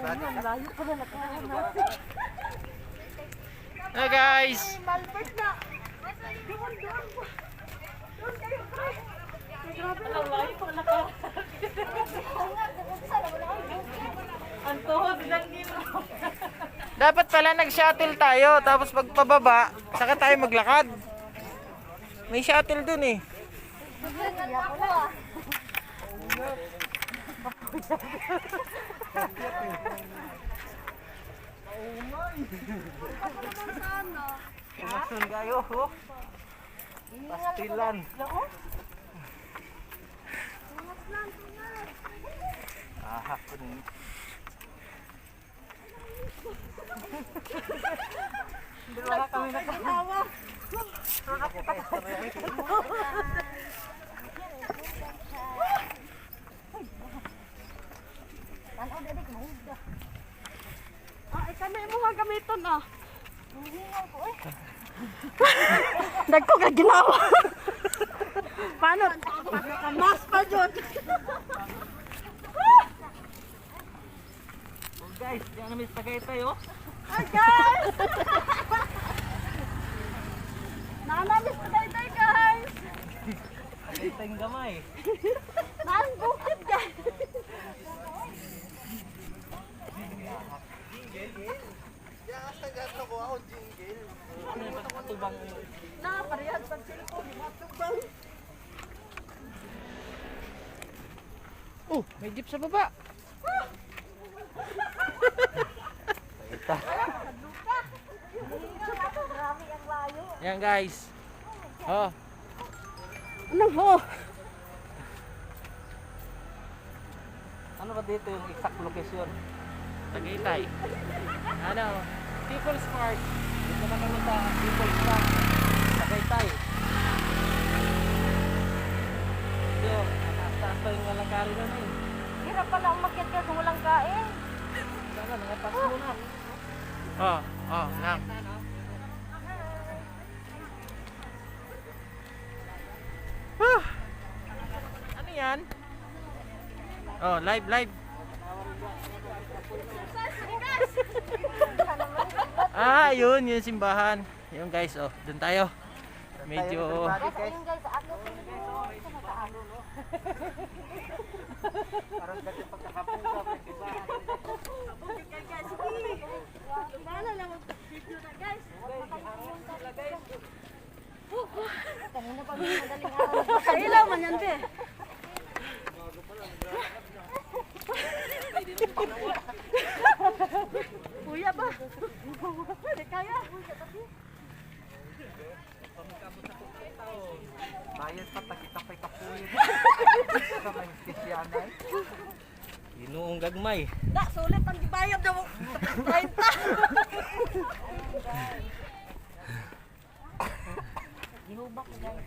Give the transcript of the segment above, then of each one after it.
Layo pala nakahan natin. Hey guys! Malbert na. Doon. Doon kayo, Bray. Grabe na. Layo pala nakahan. Ang tuhod lang nilo. Dapat pala nag-shuttle tayo, tapos pagpababa, saka tayo maglakad. May shuttle dun eh. Inasun kayo, oh. Pastilan. Ahapon. Dalawa kami nagkatawa. Kami mo nga gamiton ah. Dagko ka ginawa. Paano? Mas pa dyan. Oh guys, diyan namin tagay tayo. Ay guys! Nanamis pa tayo guys! Tagay tayong gamay. Naan bukit guys! Na, parehas pag cellphone, matubang. Oh, may jeep sa baba. Yan guys. Oh. Ano ho? Ano ba dito yung exact location? Tagaytay. Ano? People's Park. Dito na kami sa People's Park. Tagaytay. Yo, nataas pa yung walang kari na eh. Hirap pala umakyat ka kung walang kain. Sana, nangapas muna. Oh, lang. Ano yan? Oh, live. Yun yung simbahan. Yun guys, oh, dun tayo. Medyo Ayun guys, ako sa nakaano no. parang dati pagkakapunta pa simbahan. Bala lang mag-video na guys. Kanina pa madaling araw. Kailaw man yan be. Kuya ba? Hindi kaya. Bayan pa takitapay kapuyo. Sa may kisyanay. Inuong gagmay. Da, sulit ang gibayad daw. 30. Gihubak ko guys.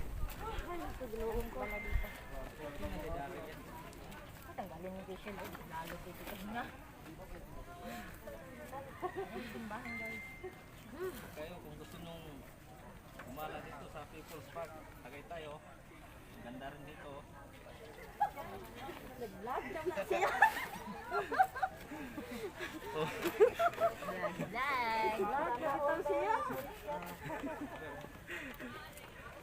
Ginuong ko na dito. Tanggalin yung facial oil. Lalo dito na. Simbahan guys. Kayo kung gusto nung umala dito sa People's Park, tagay tayo. Ganda rin dito. Nag-vlog daw na siya. Vlog daw siya.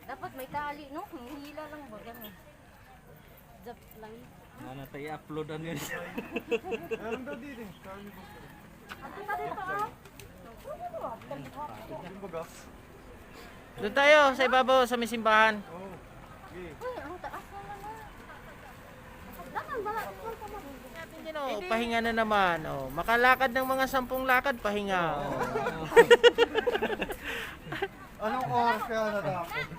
Dapat may tali no? Hila lang ba ganun? Jump lang. Mana tayo uploadan yun. Meron daw dito. Ano pa dito ah? Yung bagas. Doon tayo sa ibabaw sa may simbahan. Oo. Okay. Uy, ang taas naman na. Dakan ba? Pahinga na naman. Oh, makalakad ng mga 10 lakad, pahinga. Oh. Anong oras kaya natapos?